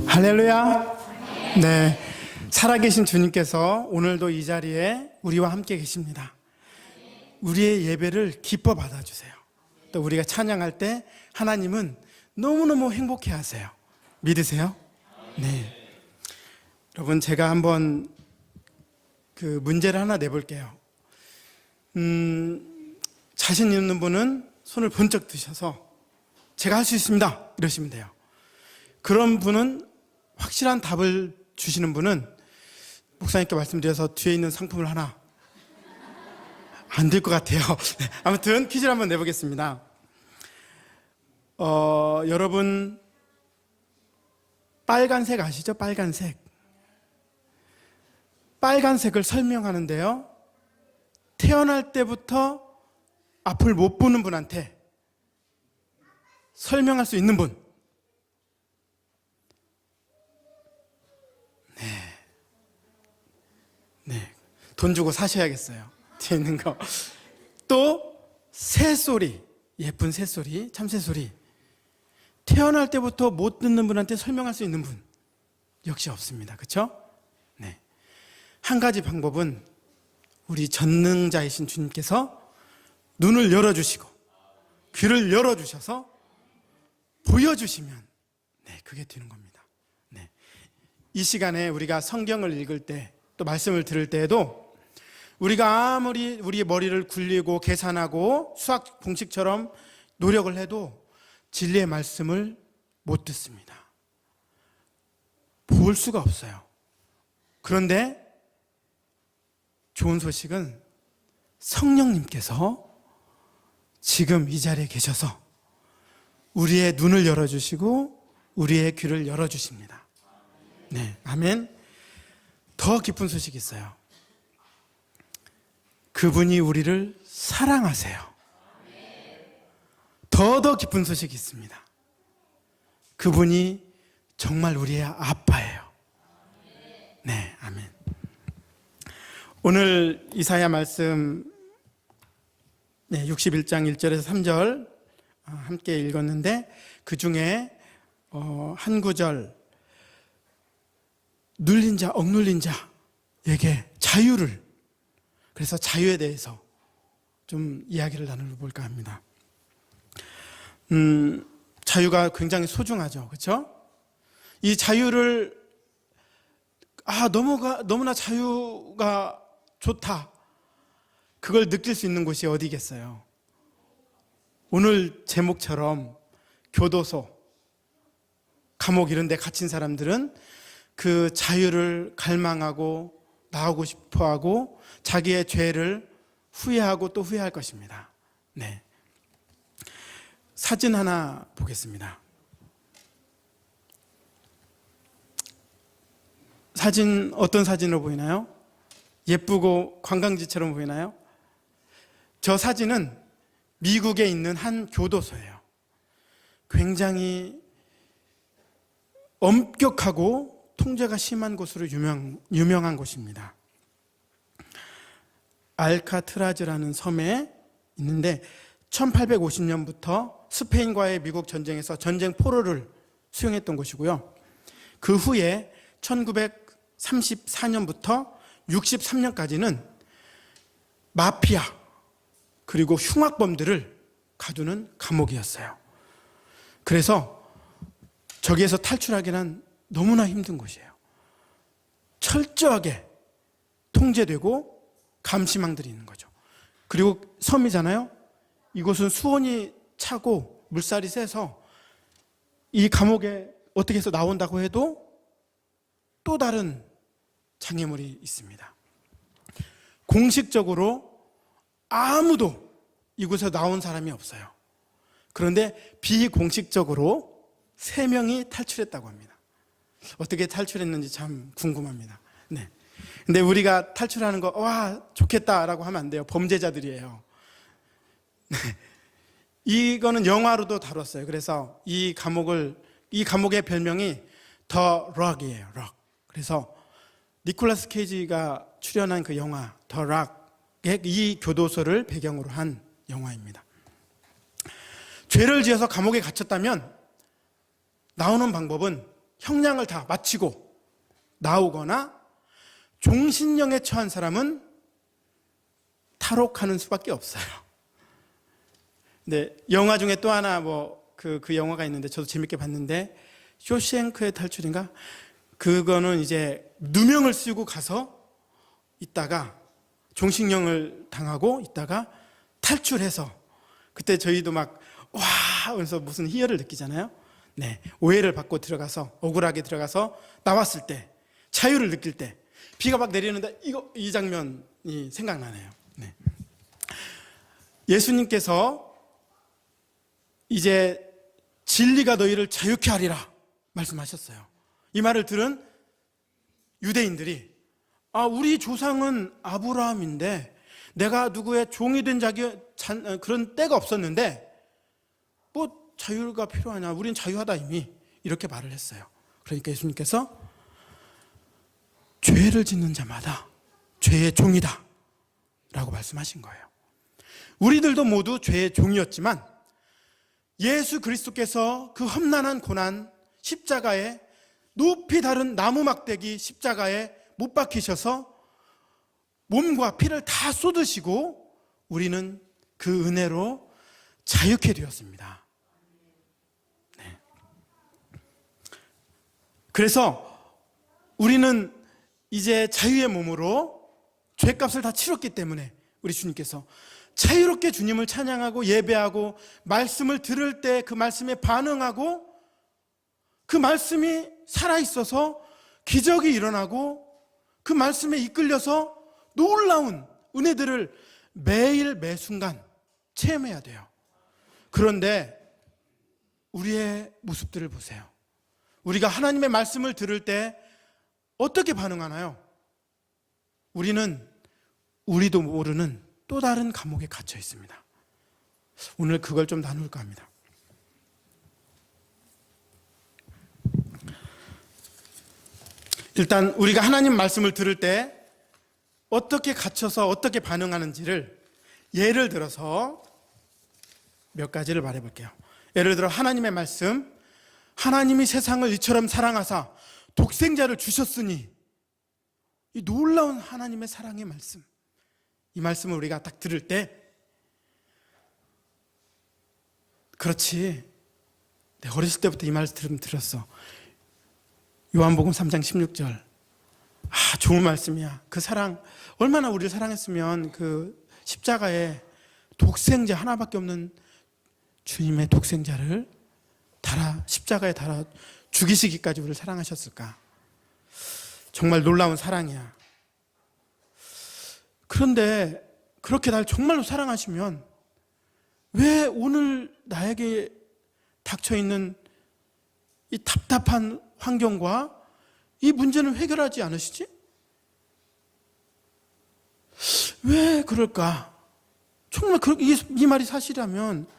할렐루야. 네, 살아계신 주님께서 오늘도 이 자리에 우리와 함께 계십니다. 우리의 예배를 기뻐 받아주세요. 또 우리가 찬양할 때 하나님은 너무너무 행복해 하세요. 믿으세요? 네. 여러분, 제가 한번 그 문제를 하나 내볼게요. 자신 있는 분은 손을 번쩍 드셔서 제가 할 수 있습니다 이러시면 돼요. 그런 분은, 확실한 답을 주시는 분은 목사님께 말씀드려서 뒤에 있는 상품을 하나, 안 될 것 같아요. 네, 아무튼 퀴즈를 한번 내보겠습니다. 여러분, 빨간색 아시죠? 빨간색. 빨간색을 설명하는데요, 태어날 때부터 앞을 못 보는 분한테 설명할 수 있는 분. 네, 돈 주고 사셔야겠어요. 뒤에 있는 거. 또 새소리, 예쁜 새소리, 참새소리. 태어날 때부터 못 듣는 분한테 설명할 수 있는 분 역시 없습니다. 그렇죠? 네. 한 가지 방법은 우리 전능자이신 주님께서 눈을 열어주시고 귀를 열어주셔서 보여주시면, 네, 그게 되는 겁니다. 네. 이 시간에 우리가 성경을 읽을 때, 또 말씀을 들을 때에도 우리가 아무리 우리의 머리를 굴리고 계산하고 수학 공식처럼 노력을 해도 진리의 말씀을 못 듣습니다. 볼 수가 없어요. 그런데 좋은 소식은 성령님께서 지금 이 자리에 계셔서 우리의 눈을 열어주시고 우리의 귀를 열어주십니다. 네, 아멘. 더 기쁜 소식이 있어요. 그분이 우리를 사랑하세요. 더 기쁜 소식이 있습니다. 그분이 정말 우리의 아빠예요. 네, 아멘. 오늘 이사야 말씀 61장 1절에서 3절 함께 읽었는데, 그 중에 한 구절, 눌린 자, 억눌린 자에게 자유를, 그래서 자유에 대해서 좀 이야기를 나눠볼까 합니다. 자유가 굉장히 소중하죠. 그렇죠? 이 자유를, 너무나 자유가 좋다, 그걸 느낄 수 있는 곳이 어디겠어요? 오늘 제목처럼 교도소, 감옥 이런 데 갇힌 사람들은 그 자유를 갈망하고 나오고 싶어하고 자기의 죄를 후회하고 또 후회할 것입니다. 네. 사진 하나 보겠습니다. 사진, 어떤 사진으로 보이나요? 예쁘고 관광지처럼 보이나요? 저 사진은 미국에 있는 한 교도소예요. 굉장히 엄격하고 통제가 심한 곳으로 유명한 곳입니다. 알카트라즈라는 섬에 있는데 1850년부터 스페인과의 미국 전쟁에서 전쟁 포로를 수용했던 곳이고요. 그 후에 1934년부터 63년까지는 마피아 그리고 흉악범들을 가두는 감옥이었어요. 그래서 저기에서 탈출하기는 너무나 힘든 곳이에요. 철저하게 통제되고 감시망들이 있는 거죠. 그리고 섬이잖아요. 이곳은 수온이 차고 물살이 세서 이 감옥에 어떻게 해서 나온다고 해도 또 다른 장애물이 있습니다. 공식적으로 아무도 이곳에서 나온 사람이 없어요. 그런데 비공식적으로 3명이 탈출했다고 합니다. 어떻게 탈출했는지 참 궁금합니다. 네. 근데 우리가 탈출하는 거, 와, 좋겠다라고 하면 안 돼요. 범죄자들이에요. 네. 이거는 영화로도 다뤘어요. 그래서 이 감옥의 별명이 더 락이에요. 락. 그래서 니콜라스 케이지가 출연한 그 영화 더 락, 이 교도소를 배경으로 한 영화입니다. 죄를 지어서 감옥에 갇혔다면 나오는 방법은 형량을 다 마치고 나오거나, 종신형에 처한 사람은 탈옥하는 수밖에 없어요. 근데 영화 중에 또 하나 그 영화가 있는데 저도 재밌게 봤는데, 쇼생크의 탈출인가? 그거는 이제 누명을 쓰고 가서 있다가 종신형을 당하고 있다가 탈출해서, 그때 저희도 막 와 하면서 무슨 희열을 느끼잖아요. 네, 오해를 받고 들어가서 억울하게 들어가서 나왔을 때 자유를 느낄 때 비가 막 내리는데 이 장면이 생각나네요. 네. 예수님께서 이제 진리가 너희를 자유케 하리라 말씀하셨어요. 이 말을 들은 유대인들이, 우리 조상은 아브라함인데 내가 누구의 종이 된 그런 때가 없었는데 뭐 자유가 필요하냐, 우린 자유하다 이미, 이렇게 말을 했어요. 그러니까 예수님께서 죄를 짓는 자마다 죄의 종이다 라고 말씀하신 거예요. 우리들도 모두 죄의 종이었지만 예수 그리스도께서 그 험난한 고난, 십자가에 높이 다른 나무 막대기 십자가에 못 박히셔서 몸과 피를 다 쏟으시고 우리는 그 은혜로 자유케 되었습니다. 네. 그래서 우리는 이제 자유의 몸으로 죄값을 다 치렀기 때문에 우리 주님께서 자유롭게 주님을 찬양하고 예배하고, 말씀을 들을 때 그 말씀에 반응하고, 그 말씀이 살아있어서 기적이 일어나고, 그 말씀에 이끌려서 놀라운 은혜들을 매일 매순간 체험해야 돼요. 그런데 우리의 모습들을 보세요. 우리가 하나님의 말씀을 들을 때 어떻게 반응하나요? 우리도 모르는 또 다른 감옥에 갇혀 있습니다. 오늘 그걸 좀 나눌까 합니다. 일단 우리가 하나님 말씀을 들을 때 어떻게 갇혀서 어떻게 반응하는지를 예를 들어서 몇 가지를 말해볼게요. 예를 들어 하나님의 말씀, 하나님이 세상을 이처럼 사랑하사 독생자를 주셨으니, 이 놀라운 하나님의 사랑의 말씀, 이 말씀을 우리가 딱 들을 때, 그렇지, 내가 어렸을 때부터 이 말씀 들었어. 요한복음 3장 16절, 좋은 말씀이야. 그 사랑, 얼마나 우리를 사랑했으면 그 십자가에 독생자 하나밖에 없는 주님의 독생자를 십자가에 달아 죽이시기까지 우리를 사랑하셨을까. 정말 놀라운 사랑이야. 그런데 그렇게 날 정말로 사랑하시면 왜 오늘 나에게 닥쳐있는 이 답답한 환경과 이 문제는 해결하지 않으시지? 왜 그럴까? 정말 이 말이 사실이라면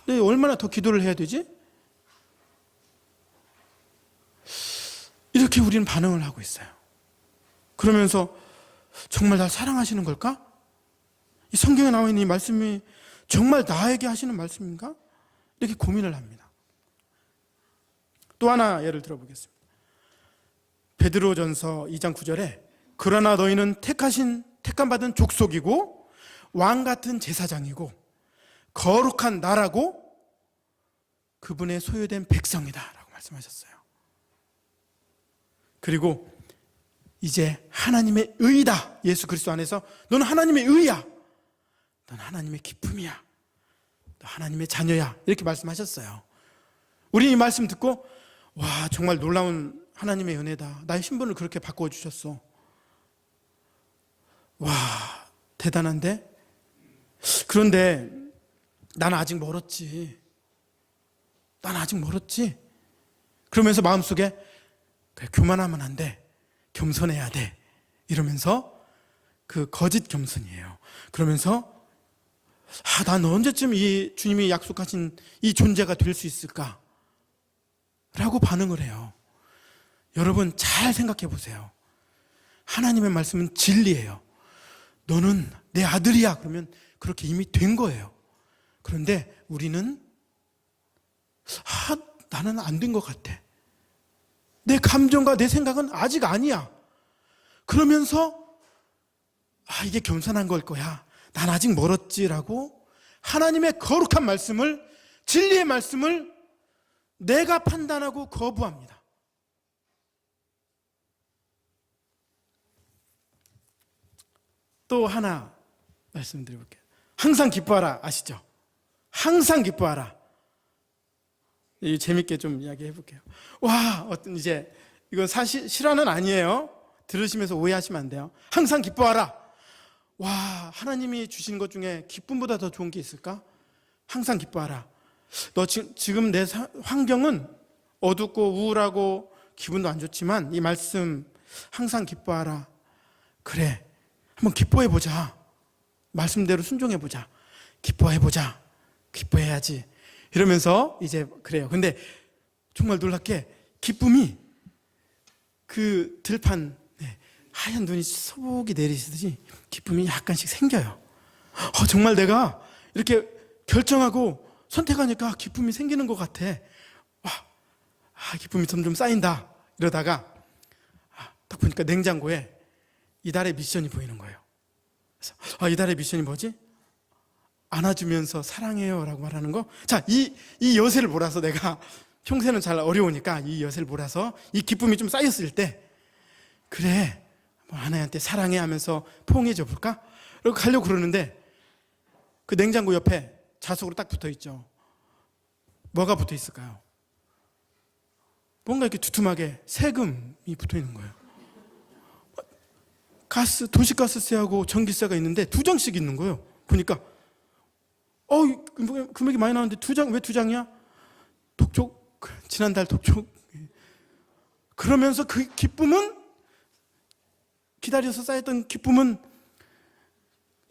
내가 얼마나 더 기도를 해야 되지? 이렇게 우리는 반응을 하고 있어요. 그러면서 정말 날 사랑하시는 걸까? 이 성경에 나와 있는 이 말씀이 정말 나에게 하시는 말씀인가? 이렇게 고민을 합니다. 또 하나 예를 들어보겠습니다. 베드로전서 2장 9절에 그러나 너희는 택함받은 족속이고 왕같은 제사장이고 거룩한 나라고 그분의 소유된 백성이다 라고 말씀하셨어요. 그리고 이제 하나님의 의다, 예수 그리스도 안에서 너는 하나님의 의야, 넌 하나님의 기쁨이야, 너 하나님의 자녀야, 이렇게 말씀하셨어요. 우리 이 말씀 듣고 와, 정말 놀라운 하나님의 은혜다, 나의 신분을 그렇게 바꿔주셨어, 와, 대단한데? 그런데 난 아직 멀었지, 그러면서 마음속에 그래, 교만하면 안 돼, 겸손해야 돼, 이러면서 그 거짓 겸손이에요. 그러면서 난 언제쯤 이 주님이 약속하신 이 존재가 될 수 있을까? 라고 반응을 해요. 여러분 잘 생각해 보세요. 하나님의 말씀은 진리예요. 너는 내 아들이야. 그러면 그렇게 이미 된 거예요. 그런데 우리는 나는 안 된 것 같아. 내 감정과 내 생각은 아직 아니야. 그러면서 이게 겸손한 걸 거야. 난 아직 멀었지라고 하나님의 거룩한 말씀을, 진리의 말씀을 내가 판단하고 거부합니다. 또 하나 말씀드려볼게요. 항상 기뻐하라 아시죠? 항상 기뻐하라. 재밌게 좀 이야기해 볼게요. 이제 이건 사실 실화는 아니에요. 들으시면서 오해하시면 안 돼요. 항상 기뻐하라. 하나님이 주신 것 중에 기쁨보다 더 좋은 게 있을까? 항상 기뻐하라. 너 지금 내 환경은 어둡고 우울하고 기분도 안 좋지만 이 말씀 항상 기뻐하라. 그래, 한번 기뻐해 보자. 말씀대로 순종해 보자. 기뻐해 보자. 기뻐해야지. 이러면서 이제 그래요. 근데 정말 놀랍게 기쁨이 그 들판 하얀 눈이 소복이 내리시듯이 기쁨이 약간씩 생겨요. 정말 내가 이렇게 결정하고 선택하니까 기쁨이 생기는 것 같아. 기쁨이 점점 쌓인다. 이러다가 딱 보니까 냉장고에 이달의 미션이 보이는 거예요. 그래서 이달의 미션이 뭐지? 안아주면서 사랑해요 라고 말하는 거. 자, 이 엿을 몰아서 내가 평소에는 잘 어려우니까 이 엿을 몰아서 이 기쁨이 좀 쌓였을 때 그래, 하나님한테 사랑해 하면서 포옹해줘 볼까? 그리고 가려고 그러는데 그 냉장고 옆에 자석으로 딱 붙어 있죠. 뭐가 붙어 있을까요? 뭔가 이렇게 두툼하게 세금이 붙어 있는 거예요. 도시가스세하고 전기세가 있는데 2장씩 있는 거예요. 보니까 금액이 많이 나왔는데 2장, 왜 2장이야? 독촉, 지난달 독촉. 그러면서 그 기쁨은, 기다려서 쌓였던 기쁨은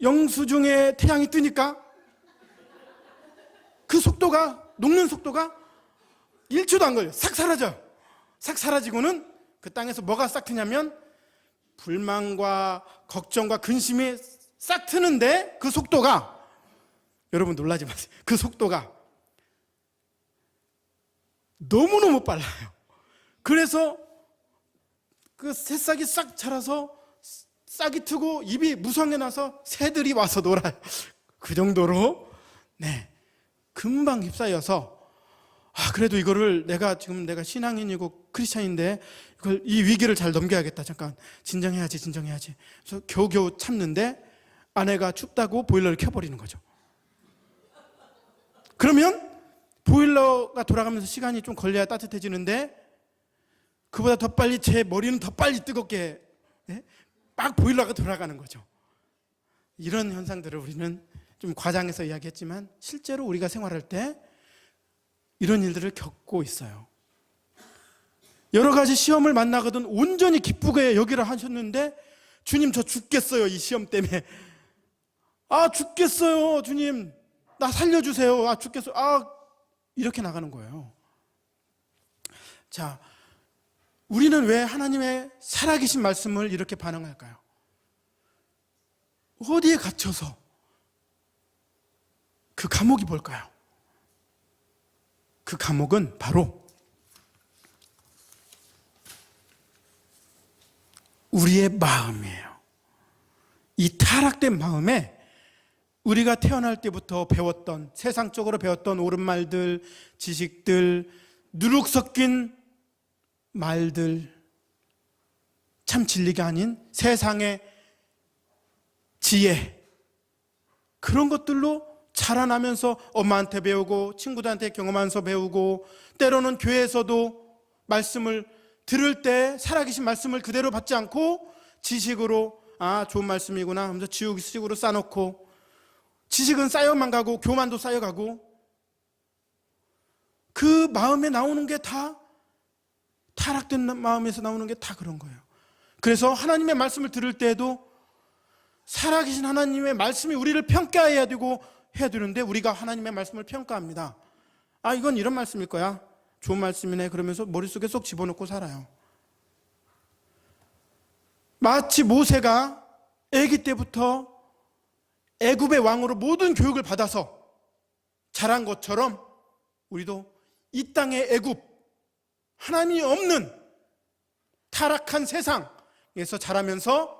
영수증에 태양이 뜨니까 그 속도가, 녹는 속도가 1초도 안 걸려요. 싹 사라져. 싹 사라지고는 그 땅에서 뭐가 싹 트냐면 불만과 걱정과 근심이 싹 트는데 그 속도가, 여러분 놀라지 마세요. 그 속도가 너무너무 빨라요. 그래서 그 새싹이 싹 자라서 싹이 트고 입이 무성해 나서 새들이 와서 놀아요. 그 정도로 금방 휩싸여서 그래도 이거를 내가 신앙인이고 크리스찬인데 이 위기를 잘 넘겨야겠다. 잠깐 진정해야지. 그래서 겨우겨우 참는데 아내가 춥다고 보일러를 켜버리는 거죠. 그러면 보일러가 돌아가면서 시간이 좀 걸려야 따뜻해지는데 그보다 더 빨리 제 머리는 더 빨리 뜨겁게 막 보일러가 돌아가는 거죠. 이런 현상들을 우리는 좀 과장해서 이야기했지만 실제로 우리가 생활할 때 이런 일들을 겪고 있어요. 여러 가지 시험을 만나거든 온전히 기쁘게 여기라 하셨는데 주님 저 죽겠어요. 이 시험 때문에. 죽겠어요. 주님 나 살려주세요. 죽겠어요. 이렇게 나가는 거예요. 자, 우리는 왜 하나님의 살아계신 말씀을 이렇게 반응할까요? 어디에 갇혀서? 그 감옥이 뭘까요? 그 감옥은 바로 우리의 마음이에요. 이 타락된 마음에 우리가 태어날 때부터 배웠던, 세상적으로 배웠던 옳은 말들, 지식들, 누룩 섞인 말들, 참 진리가 아닌 세상의 지혜, 그런 것들로 자라나면서 엄마한테 배우고 친구들한테 경험하면서 배우고 때로는 교회에서도 말씀을 들을 때 살아계신 말씀을 그대로 받지 않고 지식으로 좋은 말씀이구나 하면서 지우식으로 싸놓고 지식은 쌓여만 가고 교만도 쌓여가고 그 마음에 나오는 게 다 타락된 마음에서 나오는 게 다 그런 거예요. 그래서 하나님의 말씀을 들을 때에도 살아계신 하나님의 말씀이 우리를 평가해야 되고 해야 되는데 우리가 하나님의 말씀을 평가합니다. 이건 이런 말씀일 거야. 좋은 말씀이네. 그러면서 머릿속에 쏙 집어넣고 살아요. 마치 모세가 아기 때부터 애굽의 왕으로 모든 교육을 받아서 자란 것처럼 우리도 이 땅의 애굽, 하나님이 없는 타락한 세상에서 자라면서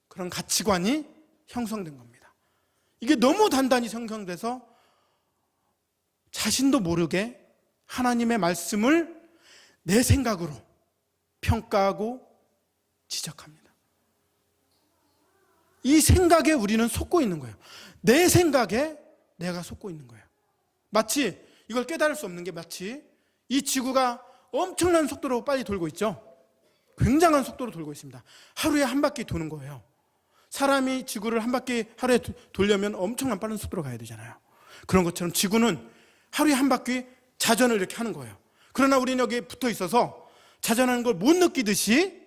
그런 가치관이 형성된 겁니다. 이게 너무 단단히 형성돼서 자신도 모르게 하나님의 말씀을 내 생각으로 평가하고 지적합니다. 이 생각에 우리는 속고 있는 거예요. 내 생각에 내가 속고 있는 거예요. 마치 이걸 깨달을 수 없는 게 마치 이 지구가 엄청난 속도로 빨리 돌고 있죠. 굉장한 속도로 돌고 있습니다. 하루에 한 바퀴 도는 거예요. 사람이 지구를 한 바퀴 하루에 돌려면 엄청난 빠른 속도로 가야 되잖아요. 그런 것처럼 지구는 하루에 한 바퀴 자전을 이렇게 하는 거예요. 그러나 우리는 여기에 붙어 있어서 자전하는 걸 못 느끼듯이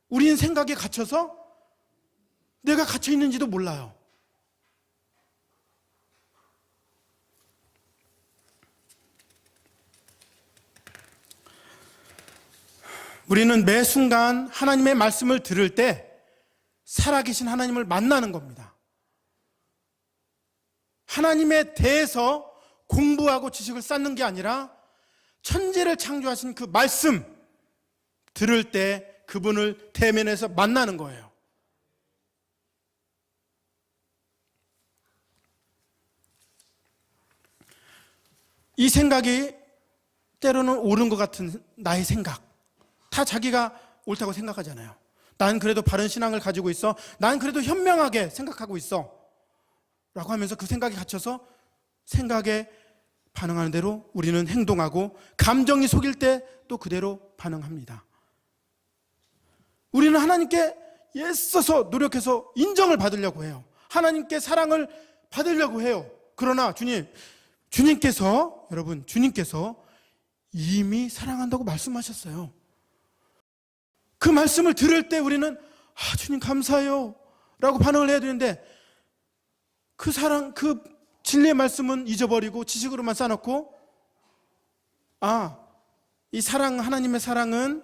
우리는 생각에 갇혀서 내가 갇혀 있는지도 몰라요. 우리는 매 순간 하나님의 말씀을 들을 때 살아계신 하나님을 만나는 겁니다. 하나님에 대해서 공부하고 지식을 쌓는 게 아니라 천지를 창조하신 그 말씀 들을 때 그분을 대면해서 만나는 거예요. 이 생각이 때로는 옳은 것 같은 나의 생각, 다 자기가 옳다고 생각하잖아요. 난 그래도 바른 신앙을 가지고 있어, 난 그래도 현명하게 생각하고 있어 라고 하면서 그 생각에 갇혀서 생각에 반응하는 대로 우리는 행동하고, 감정이 속일 때 또 그대로 반응합니다. 우리는 하나님께 애써서 노력해서 인정을 받으려고 해요. 하나님께 사랑을 받으려고 해요. 그러나 주님께서 여러분, 주님께서 이미 사랑한다고 말씀하셨어요. 그 말씀을 들을 때 우리는 주님 감사해요 라고 반응을 해야 되는데, 그 사랑, 그 진리의 말씀은 잊어버리고 지식으로만 쌓아놓고, 이 사랑, 하나님의 사랑은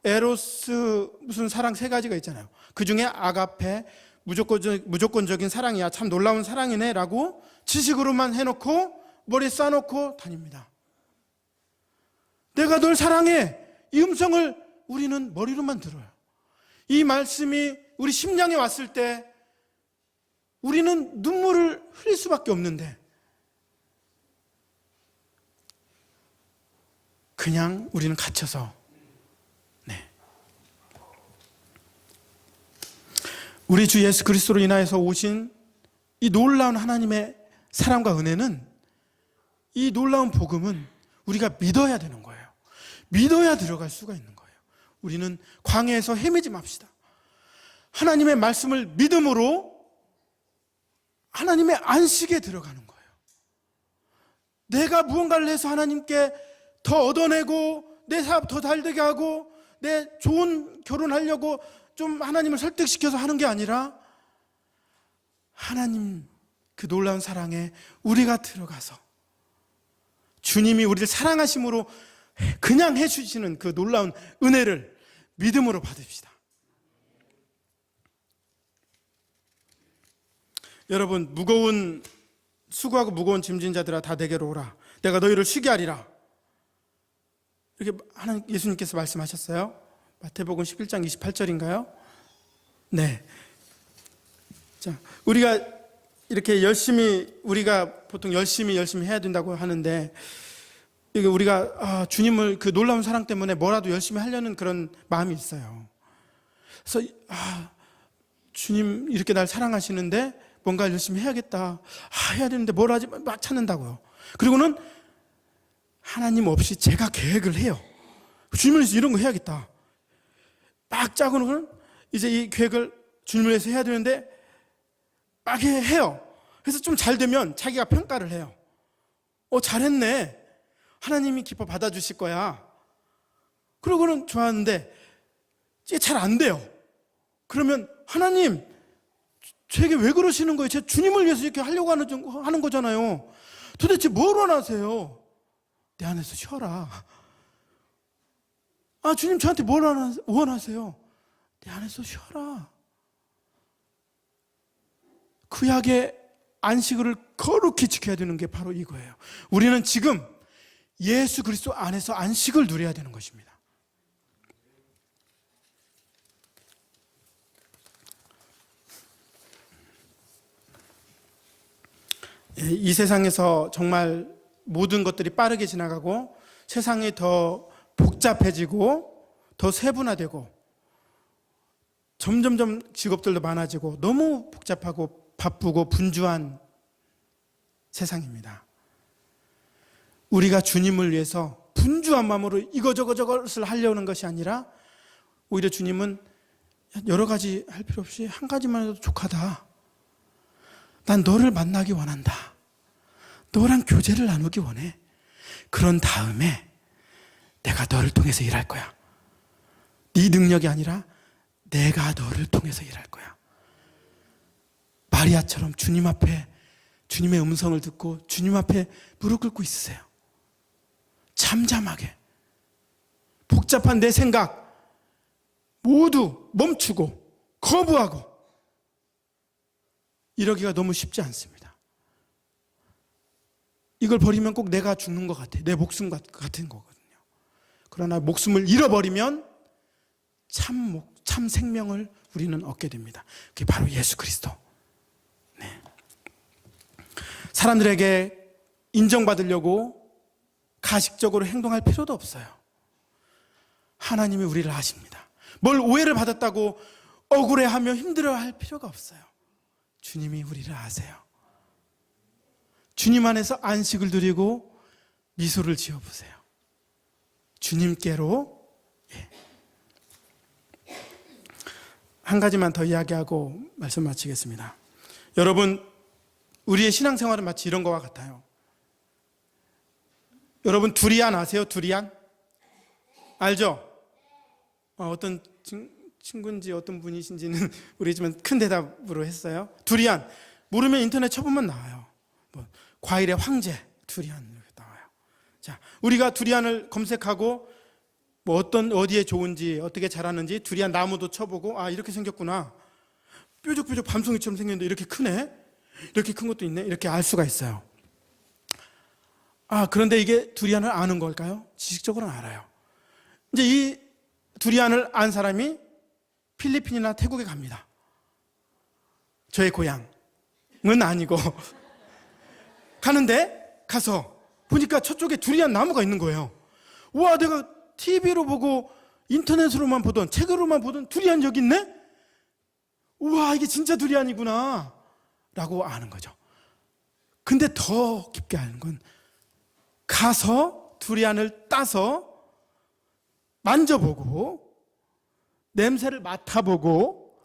에로스 무슨 사랑 세 가지가 있잖아요. 그 중에 아가페, 무조건적인 사랑이야, 참 놀라운 사랑이네 라고 지식으로만 해놓고 머리에 쌓아놓고 다닙니다. 내가 널 사랑해, 이 음성을 우리는 머리로만 들어요. 이 말씀이 우리 심령에 왔을 때 우리는 눈물을 흘릴 수밖에 없는데, 그냥 우리는 갇혀서, 우리 주 예수 그리스도로 인하여서 오신 이 놀라운 하나님의 사랑과 은혜는, 이 놀라운 복음은 우리가 믿어야 되는 거예요. 믿어야 들어갈 수가 있는 거예요. 우리는 광야에서 헤매지 맙시다. 하나님의 말씀을 믿음으로 하나님의 안식에 들어가는 거예요. 내가 무언가를 해서 하나님께 더 얻어내고, 내 사업 더 잘되게 하고, 내 좋은 결혼하려고 좀 하나님을 설득시켜서 하는 게 아니라, 하나님 그 놀라운 사랑에 우리가 들어가서 주님이 우리를 사랑하심으로 그냥 해주시는 그 놀라운 은혜를 믿음으로 받읍시다. 여러분, 수고하고 무거운 짐진 자들아 다 내게로 오라, 내가 너희를 쉬게 하리라, 이렇게 예수님께서 말씀하셨어요. 마태복음 11장 28절인가요? 네. 자, 우리가 이렇게 우리가 보통 열심히 해야 된다고 하는데, 이게 우리가 주님을 그 놀라운 사랑 때문에 뭐라도 열심히 하려는 그런 마음이 있어요. 그래서 주님 이렇게 날 사랑하시는데 뭔가 열심히 해야겠다, 해야 되는데 뭘 하지, 막 찾는다고요. 그리고는 하나님 없이 제가 계획을 해요. 주님을 위해서 이런 거 해야겠다, 막 짜고는 이제 이 계획을 주님을 위해서 해야 되는데 막 해요. 그래서 좀 잘 되면 자기가 평가를 해요. 잘했네, 하나님이 기뻐 받아주실 거야. 그러고는 좋았는데 이게 잘 안 돼요. 그러면 하나님, 제게 왜 그러시는 거예요? 제 주님을 위해서 이렇게 하려고 하는 거잖아요. 도대체 뭘 원하세요? 내 안에서 쉬어라. 주님 저한테 뭘 원하세요? 내 안에서 쉬어라. 구약의 안식을 거룩히 지켜야 되는 게 바로 이거예요. 우리는 지금 예수 그리스도 안에서 안식을 누려야 되는 것입니다. 이 세상에서 정말 모든 것들이 빠르게 지나가고 세상이 더 복잡해지고 더 세분화되고 점점점 직업들도 많아지고 너무 복잡하고 바쁘고 분주한 세상입니다. 우리가 주님을 위해서 분주한 마음으로 이거저거 저것을 하려는 것이 아니라 오히려 주님은 여러 가지 할 필요 없이 한 가지만 해도 족하다. 난 너를 만나기 원한다. 너랑 교제를 나누기 원해. 그런 다음에 내가 너를 통해서 일할 거야. 네 능력이 아니라 내가 너를 통해서 일할 거야. 마리아처럼 주님 앞에 주님의 음성을 듣고 주님 앞에 무릎 꿇고 있으세요. 잠잠하게 복잡한 내 생각 모두 멈추고 거부하고 이러기가 너무 쉽지 않습니다. 이걸 버리면 꼭 내가 죽는 것 같아. 내 목숨 같은 거거든요. 그러나 목숨을 잃어버리면 참 생명을 우리는 얻게 됩니다. 그게 바로 예수 그리스도. 네. 사람들에게 인정받으려고 가식적으로 행동할 필요도 없어요. 하나님이 우리를 아십니다. 뭘 오해를 받았다고 억울해하며 힘들어할 필요가 없어요. 주님이 우리를 아세요. 주님 안에서 안식을 누리고 미소를 지어보세요. 주님께로. 한 가지만 더 이야기하고 말씀 마치겠습니다. 여러분, 우리의 신앙생활은 마치 이런 것과 같아요. 여러분 두리안 아세요? 두리안? 알죠? 어떤 친구인지 어떤 분이신지는 모르겠지만 큰 대답으로 했어요. 두리안 모르면 인터넷 쳐보면 나와요. 과일의 황제 두리안 이렇게 나와요. 자, 우리가 두리안을 검색하고 어디에 좋은지 어떻게 자라는지 두리안 나무도 쳐보고 아 이렇게 생겼구나. 뾰족뾰족 밤송이처럼 생겼는데 이렇게 크네. 이렇게 큰 것도 있네. 이렇게 알 수가 있어요. 그런데 이게 두리안을 아는 걸까요? 지식적으로는 알아요. 이제 이 두리안을 안 사람이 필리핀이나 태국에 갑니다. 저의 고향은 아니고 가는데 가서 보니까 저쪽에 두리안 나무가 있는 거예요. 와, 내가 TV로 보고 인터넷으로만 보던 책으로만 보던 두리안 여기 있네? 우와, 이게 진짜 두리안이구나 라고 아는 거죠. 근데 더 깊게 아는 건 가서 두리안을 따서 만져보고 냄새를 맡아보고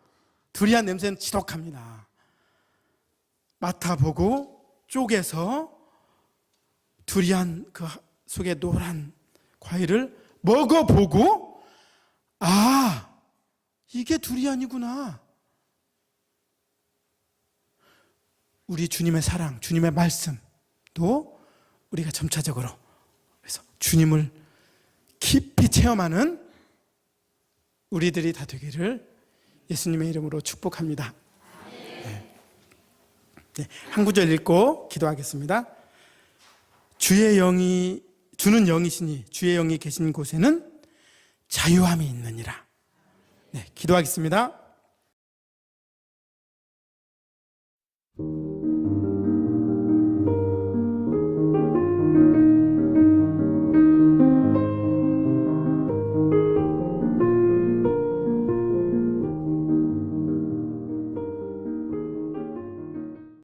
두리안 냄새는 지독합니다. 맡아보고 쪼개서 두리안 그 속에 노란 과일을 먹어보고 이게 두리안이구나. 우리 주님의 사랑, 주님의 말씀도 우리가 점차적으로 그래서 주님을 깊이 체험하는 우리들이 다 되기를 예수님의 이름으로 축복합니다. 네. 한 구절 읽고 기도하겠습니다. 주는 영이시니 주의 영이 계신 곳에는 자유함이 있느니라. 네, 기도하겠습니다.